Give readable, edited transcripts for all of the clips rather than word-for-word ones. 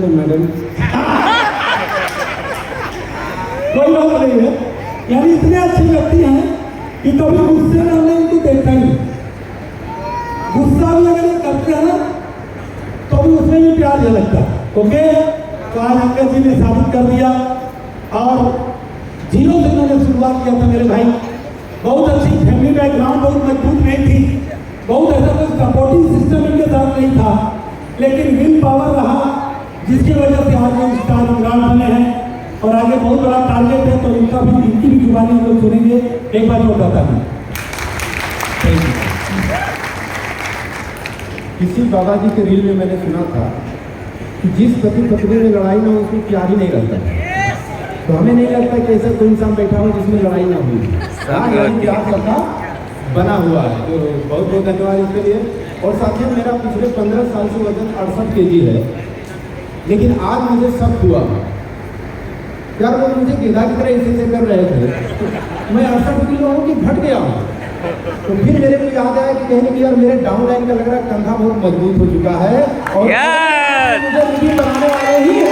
तो मैडम कोई बात नहीं है। यानी इतने अच्छे व्यक्ति हैं कि कभी गुस्से में हमने इनको देखा ही नहीं। गुस्सा भी अगर ये करते हैं ना तो भी उसमें भी प्यार नहीं लगता। ओके, तो आज अंकल जी ने साबित कर दिया और 0 से मैंने शुरुआत किया था मेरे भाई। बहुत अच्छी फैमिली बैकग्राउंड बहुत मजबूत नहीं थी, बहुत ऐसा कोई सपोर्टिंग सिस्टम इनके साथ नहीं था, लेकिन विल पावर रहा जिसकी वजह से आज ये स्टार सम्राट बने हैं और आगे बहुत बड़ा टारगेट है। तो इनकी भी जुबानी हम लोग सुनेंगे। एक बार जो बताता हूँ, किसी दादाजी के रील में मैंने सुना था कि जिस पति पत्नी में लड़ाई ना हो उसको प्यार ही नहीं लगता। तो हमें नहीं लगता कि ऐसा कोई इंसान बैठा हो जिसमें लड़ाई ना हुई। प्यार सबका बना हुआ है। तो बहुत बहुत धन्यवाद इसके लिए। और साथियों, मेरा पिछले 15 साल से वजन 68 kg है, लेकिन आज मुझे सब हुआ। यार वो मुझे गिधा की तरह ऐसे कर रहे थे, मैं 68 किलो हूँ कि घट गया हूँ। तो फिर मेरे को याद आया कि कहने की यार मेरे डाउन लाइन का लग रहा है कंधा बहुत मजबूत हो चुका है और मुझे वीडियो बनाने वाले ही है।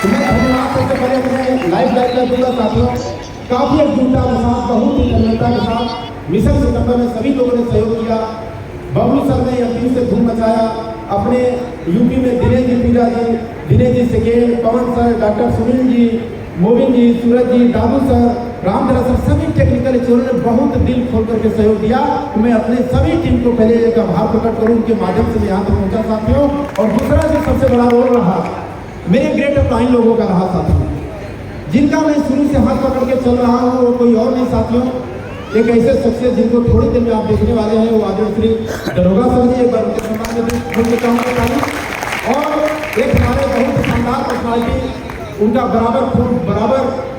तो मैं धन्यवाद सबसे पहले अपने लाइफ गाइड का दूंगा साथियों। काफी एकजुटता के साथ, बहुत ही तन्मयता के साथ मिशन सितंबर में सभी लोगों ने सहयोग किया। बबलू सर ने एमपी से धूम मचाया, अपने यूपी में दिनेश जी पूजा जी, दिनेश जी सेकेंड, पवन सर, डॉक्टर सुनील जी, मोबिन जी, सूरज जी, दादू सर, रामधरा सर, सभी टेक्निकल एक्सपर्ट ने बहुत दिल खोल करके सहयोग दिया। तो मैं अपने सभी टीम को पहले एक आभार प्रकट करूं, उनके माध्यम से मैं यहाँ तक पहुँचा साथियों। और दूसरा जो सबसे बड़ा रोल रहा मेरे ग्रेट अपलाइन लोगों का रहा साथियों, जिनका मैं शुरू से हाथ पकड़ के चल रहा हूँ। वो कोई और नहीं साथियों, एक ऐसे शख्सियत जिनको थोड़ी देर में आप देखने वाले हैं, वो आदरणीय श्री दरोगा सर जी, एक बार उनके सम्मान में। और एक हमारे बहुत शानदार पर्सनालिटी, उनका बराबर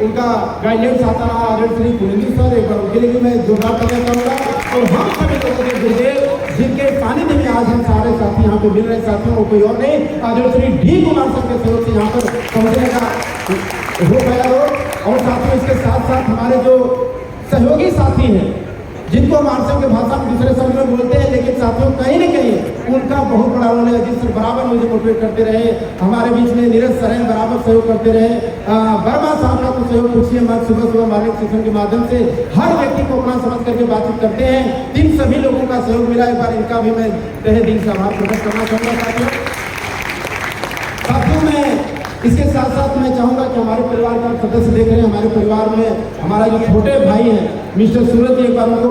उनका गाइडलाइंस आता रहा आदरणीय श्री पुनिंदर सर, एक बार उनके लिए भी मैं जोरदार करना चाहूँगा। और हम सभी लोगों के गुरुदेव जिनके सानिध्य में आज हम सारे साथी यहाँ पे मिल रहे साथियों, वो कोई और नहीं आदरणीय श्री डी कुमार सर के सहयोग से यहाँ पर पहुँचने का हो गया हो। और साथियों, इसके साथ साथ हमारे जो सहयोगी साथी हैं, जिनको हम आरसीएम के भाषा में दूसरे शब्द में बोलते हैं, लेकिन साथियों कहीं न कहीं उनका बहुत बड़ा रोल है, जिस बराबर मुझे मोटिवेट करते रहे। हमारे बीच में नीरज सर हैं, बराबर सहयोग करते रहे। वर्मा साहब का कुछ सहयोग पूछिए, हम सुबह मॉर्निंग सेशन के माध्यम से हर व्यक्ति को अपना समझ करके बातचीत करते हैं। इन सभी लोगों का सहयोग मिला, एक बार इनका भी मैं तहे दिल से आभार प्रकट करना चाहूँगा। साथियों मैं इसके साथ साथ मैं चाहूँगा कि हमारे परिवार का सदस्य देख रहे हैं, हमारे परिवार में हमारा जो छोटे भाई हैं मिस्टर सूरज जी, एक बार उनको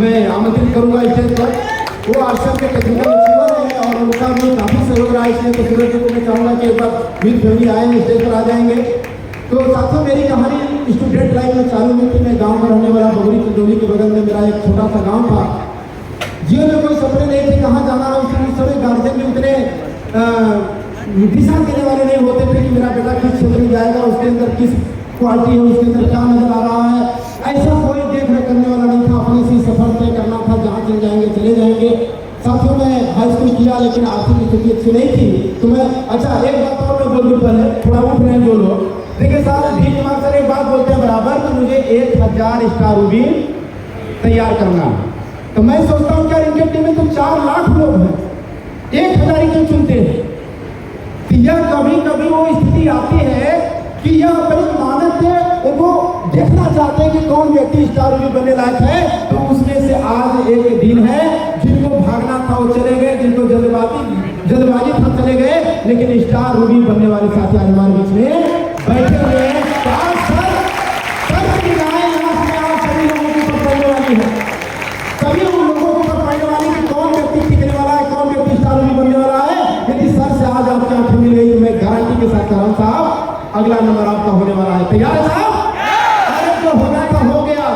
मैं आमंत्रित करूँगा स्टेज पर। वो आरसीएम के टेक्निकल एक्सपर्ट हैं और उनका भी काफ़ी सहयोग रहा है, इसलिए तो सूरज जी को मैं चाहूँगा कि एक बार विद फैमिली आएंगे, स्टेज पर आ जाएंगे। तो साथियों, मेरी कहानी स्टूडेंट लाइफ में चालू हुई थी। मैं गाँव में रहने वाला बगरी चंदौली के बगल में मेरा एक छोटा सा गाँव था। जीवन में कोई सपने नहीं थे कहाँ जाना है, उस समय गार्जियन भी उतने दिशा देने वाले नहीं होते थे कि मेरा बेटा किस क्षेत्र में जाएगा, उसके अंदर किस क्वालिटी है, उसके अंदर क्या नजर आ रहा है, ऐसा कोई देख रेख करने वाला नहीं था। अपने से सफर तय करना था, जहाँ चले जाएंगे चले जाएंगे। साथियों मैं हाई स्कूल किया, लेकिन आर्थिक स्थिति अच्छी नहीं थी। तो मैं एक बात और मैं बोल दूँ, पहले थोड़ा उठ रहे हैं जो लोग। देखिए साहब, डी कुमार सर एक बात बोलते हैं बराबर कि मुझे 1000 स्टार रूबीन तैयार करना। तो मैं सोचता हूँ क्या इनके टीम में तो 4 लाख लोग हैं, 1000 ही क्यों चुनते हैं? यह कभी कभी वो स्थिति आती है कि यह अपनी मानत है, उनको देखना चाहते हैं कि कौन व्यक्ति स्टार रूबी बनने लायक है। तो उसमें से आज एक दिन है, जिनको भागना था वो चले गए, जिनको जल्दबाजी था चले गए, लेकिन स्टार रूबी बनने वाले साथी आज हमारे बीच में बैठे हुए हैं। सभी लोगों के ऊपर पड़ने वाली है, सभी उन लोगों के ऊपर पड़ने वाली कि कौन व्यक्ति टिकने वाला है, कौन व्यक्ति स्टार रूबी बनने वाला है। यदि सर से आज आपकी आंखें मिल गई तो मैं गारंटी के साथ कह रहा हूं साहब, अगला नंबर आपका होने वाला है। तैयार है साहब? अरे जो होना था हो गया।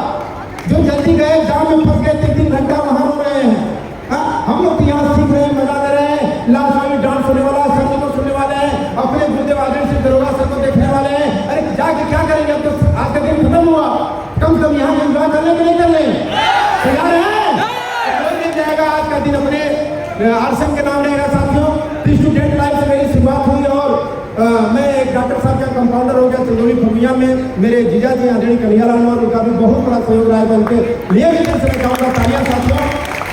जो जल्दी गए, जाम में फंस गए, 3-3 घंटा वहां हो रहे हैं। हम लोग यहाँ सीख रहे हैं, मजा ले रहे हैं। लास्ट में भी डांस होने वाला है, सर को सुनने वाले हैं, अपने गुरुदेव आदरणीय श्री दरोगा सर को देखने वाले हैं। अरे जाके क्या करेंगे, अब तो आज का दिन खत्म हुआ, कम से कम यहाँ एंजॉय कर लें कि नहीं कर लें? तैयार है? कोई नहीं जाएगा आज का दिन अपने आरसीएम के नाम रहेगा साथियों। स्टूडेंट लाइफ से मेरी शुरुआत हुई और मैं एक डॉक्टर साहब का कंपाउंडर हो गया चंदौली फमिया में। मेरे जीजा जी आदरणीय कन्हैयालाल और उनका भी बहुत बड़ा सहयोग रहा है। उनके लिए भी दिल से मैं कहूँगा तालियां साथियों,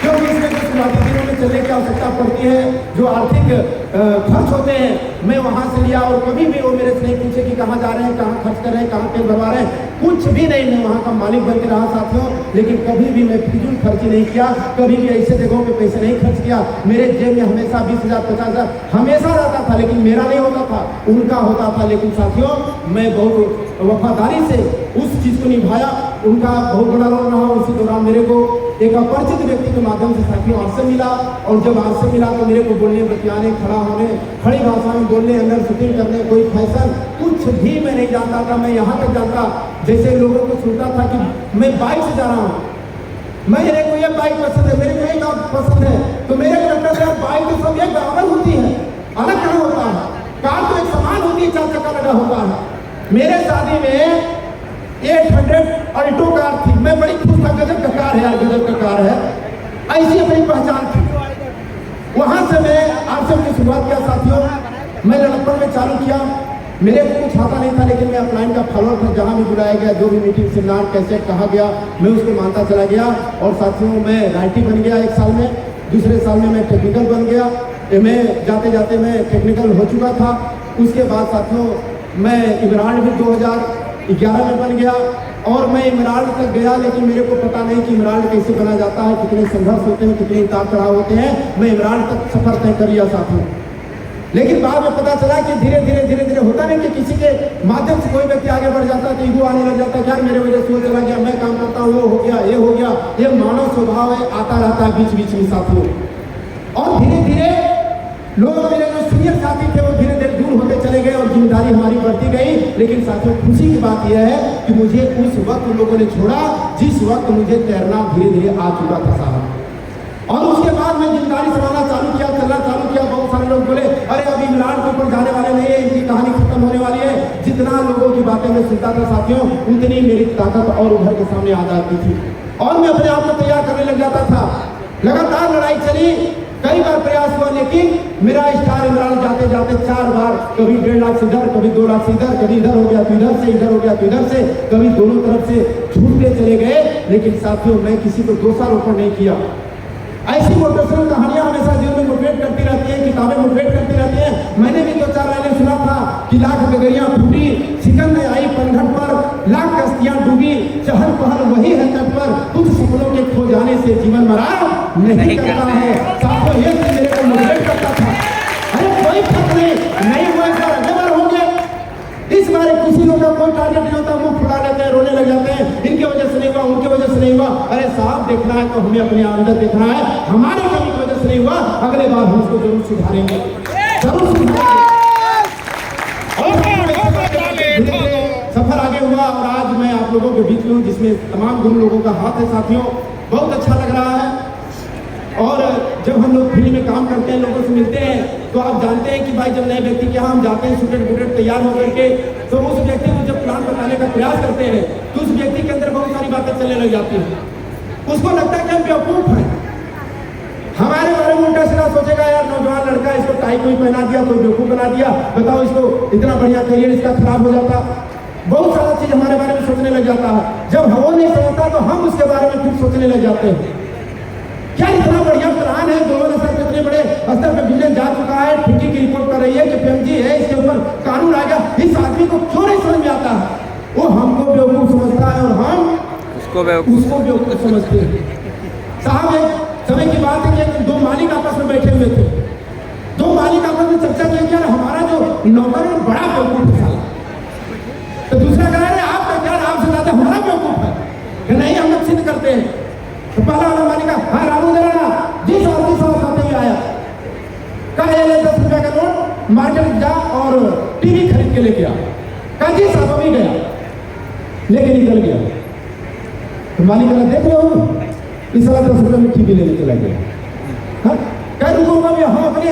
क्योंकि इसमें जो शुरुआती दिनों में चलने की आवश्यकता पड़ती है, जो आर्थिक खर्च होते हैं, मैं वहाँ से लिया। और कभी भी वो मेरे से नहीं पूछे कि कहाँ जा रहे हैं, कहाँ खर्च कर रहे हैं, कहाँ तेल भरवा रहे हैं, कुछ भी नहीं। मैं वहाँ का मालिक बन के रहा साथियों, लेकिन कभी भी मैं फिजूल खर्ची नहीं किया, कभी भी ऐसे जगहों पे पैसे नहीं खर्च किया। मेरे जेब में हमेशा 20,000 50,000 हमेशा रहता था, लेकिन मेरा नहीं होता था, उनका होता था। लेकिन साथियों मैं बहुत वफादारी से उस चीज़ को निभाया, उनका बहुत बड़ा रोल रहा। उसी दौरान मेरे को एक अपरिचित व्यक्ति के माध्यम से साथियों आश्रय मिला, और जब आश्रय मिला तो मेरे को बोलने, बतियाने, खड़ा होने, खड़ी भाषा में बोलने, अंदर शूटिंग करने, कोई फैशन कुछ भी मैं नहीं जानता था। मैं यहाँ तक जानता, जैसे लोगों को सुनता था कि मैं बाइक से जा रहा हूँ, मेरे को ये बाइक पसंद है, मेरे को ये कार पसंद है, तो मेरे को लगता था बाइक तो सब एक बराबर होती है, अलग कहाँ होता है, कार तो एक समान होती है, 4 चक्का लगा होता है। मेरे शादी में 800 अल्टो कार थी, मैं बड़ी खुश था, गजब का कार है यार, गजब का कार है, ऐसी अपनी पहचान थी। वहां से मैं आश्रम की शुरुआत किया साथियों। मैं लड़कपन में चालू किया, मेरे को कुछ आता नहीं था, लेकिन मैं अपलाइन का फॉलोअर था। जहां भी बुलाया गया, जो भी मीटिंग, सेमिनार, कैसे कहा गया, मैं उसको मानता चला गया। और साथियों मैं राइटी बन गया 1 साल में, दूसरे साल में मैं टेक्निकल बन गया, मैं जाते जाते मैं टेक्निकल हो चुका था। उसके बाद साथियों मैं इमरान भी 2011 में बन गया, और मैं इमरान तक गया, लेकिन मेरे को पता नहीं कि इमरान कैसे बना जाता है, कितने संघर्ष होते हैं, कितने उतार चढ़ाव होते हैं। मैं इमरान तक सफर तय कर लिया साथियों, लेकिन बाद में पता चला कि धीरे धीरे होता नहीं कि किसी के माध्यम से कोई व्यक्ति आगे बढ़ जाता है तो ईगो आने लग जाता है, यार मेरे वजह से वो चला गया, मैं काम करता हूँ, वो हो गया, ये हो गया। ये मानव स्वभाव है, आता रहता है बीच बीच में साथियों। और धीरे धीरे लोग, मेरे जो सीनियर साथी थे, वो धीरे धीरे दूर होते चले गए और जिम्मेदारी हमारी बढ़ती गई। लेकिन साथियों खुशी की बात यह है कि मुझे उस वक्त उन लोगों ने छोड़ा जिस वक्त मुझे तैरना धीरे धीरे आ चुका था साहब। और उसके बाद मैं जिम्मेदारी संभालना चालू किया, चलना चालू किया। बहुत सारे लोग बोले, अरे अभी इमरान के ऊपर जाने वाले नहीं है, इनकी कहानी खत्म होने वाली है। जितना लोगों की बातें मैं सुनता था साथियों, उतनी मेरी ताकत और उभर के सामने आ जाती थी, और मैं अपने आप को तैयार करने लग जाता था। लगातार लड़ाई चली, कई बार प्रयास हुआ, लेकिन मेरा स्टार इमरान जाते जाते 4 बार, कभी 1.5 लाख से इधर, कभी 2 लाख से इधर, कभी इधर हो गया तो इधर से, इधर हो गया तो इधर से, कभी दोनों तरफ से छूटते चले गए। लेकिन साथियों मैं किसी को दोषारोपण नहीं किया। ऐसी मोटिवेशनल कहानियां हमेशा जीवन में मोटिवेट करती रहती हैं, किताबें मोटिवेट करती रहती हैं। मैंने भी 2-4 लाइनें सुना था कि लाख गगरियां फूटी, सिकंद में आई पनघट पर, लाख कश्तियां डूबी, चहल पहल वही है तट पर, कुछ सपनों के खो जाने से जीवन मरा नहीं करता है। साथियों ये चीज मेरे को मोटिवेट करता था। अरे कोई फर्क नहीं हुआ, अगले बार हो गया। इस बार किसी लोग का कोई टारगेट नहीं होता, मुंह फुला लेते हैं, रोने लग जाते हैं, इनकी वजह से नहीं हुआ, उनकी वजह से नहीं हुआ। अरे साहब देखना है तो हमें अपने अंदर देखना है, हमारे कमी की वजह से नहीं हुआ, अगले बार हम उसको जरूर सुधारेंगे, जरूर सुधारेंगे। सफर आगे हुआ, और आज मैं आप लोगों के बीच में हूँ जिसमें तमाम गुरु लोगों का हाथ है साथियों। बहुत अच्छा लग रहा है। और जब हम लोग फील्ड में काम करते हैं, लोगों से मिलते हैं, तो आप जानते हैं कि भाई जब नए व्यक्ति के यहाँ हम जाते हैं सूटेड बूटेड तैयार होकर के, तो उस व्यक्ति को जब प्लान बताने का प्रयास करते हैं तो उस व्यक्ति के अंदर बहुत सारी बातें चलने लग जाती हैं। उसको लगता है कि हम बेवकूफ हैं, हमारे बारे में उल्टा सीधा सोचेगा, यार नौजवान लड़का, इसको टाई कोई पहना दिया, कोई बेवकूफ बना दिया, बताओ इसको इतना बढ़िया करियर इसका खराब हो जाता। बहुत सारा चीज हमारे बारे में सोचने लग जाता है। जब वो नहीं समझता तो हम उसके बारे में फिर सोचने लग जाते हैं, क्या इतना बढ़िया प्लान है, दोनों स्तर पे इतने बड़े स्तर पे विजिलेंस जा चुका है, फिक्की की रिपोर्ट कर रही है कि पीएमजी है, इसके ऊपर कानून आ गया, इस आदमी को क्यों नहीं समझ में आता है? वो हमको बेवकूफ समझता है और हम उसको बेवकूफ समझते हैं। साहब एक समय की बात है कि 2 मालिक आपस में बैठे हुए थे, 2 मालिक आपस में चर्चा की कि हमारा जो नौकर है बड़ा बेवकूफ है, तो दूसरा कह रहा है आपका क्या, आपसे ज्यादा हमारा बेवकूफ है कि नहीं, हम लोग सिद्ध करते हैं। तो पहला वाला मालिक, हाँ रामू जरा ना जी साहब खाते हुए आया, कहा ये ले 10 रुपया का नोट, मार्केट जा और टीवी खरीद के लेके आ। कहा जी साहब अभी गया, लेके निकल गया। तो मालिक कहा देख लो इस साल 10 रुपये में टीवी लेने चला गया। हाँ कह रुको भी हम अपने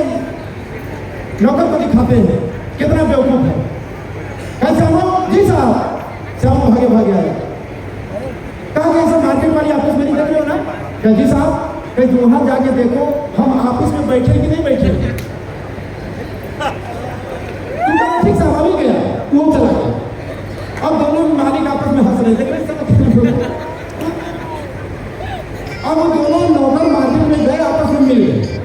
नौकर को दिखाते हैं कितना बेवकूफ है। कैसे हम जी साहब श्याम भागे आया। कहा कैसे मार्केट वाली ऑफिस में नहीं देख रहे हो ना? क्या जी साहब कहीं वहां जाके देखो हम ऑफिस में बैठे कि नहीं बैठे। ठीक साहब अभी गया, वो चला गया। अब दोनों मालिक आपस में हंस रहे थे। अब वो दोनों नौकर मार्केट में गए, आपस में मिल गए।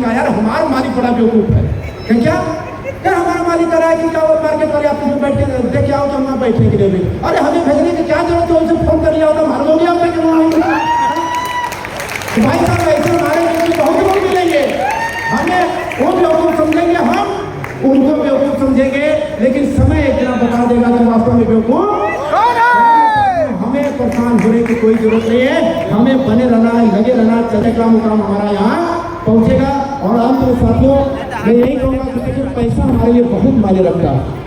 कहा यार हमारा मालिक बड़ा बेवकूफ है। क्या यार हमारा मालिक कह रहा है कि क्या मार्केट वाले आप बैठ के देख आओ तो हम वहाँ बैठने के लिए भी, अरे हमें भेजने की क्या जरूरत है, उनसे फोन कर लिया होता मार दोगे आप क्यों आएंगे। भाई साहब ऐसे हमारे बहुत लोग मिलेंगे, हमें वो बेवकूफ समझेंगे, हम उनको बेवकूफ समझेंगे, लेकिन समय इतना बता देगा कि वास्तव में बेवकूफ हमें परेशान होने की कोई जरूरत नहीं है। हमें बने रहना है, लगे रहना, चले का मुकाम हमारा यहाँ पहुंचेगा। और अंत में साथियों मैं यही कहूँगा कि पैसा हमारे लिए बहुत मायने रखता है।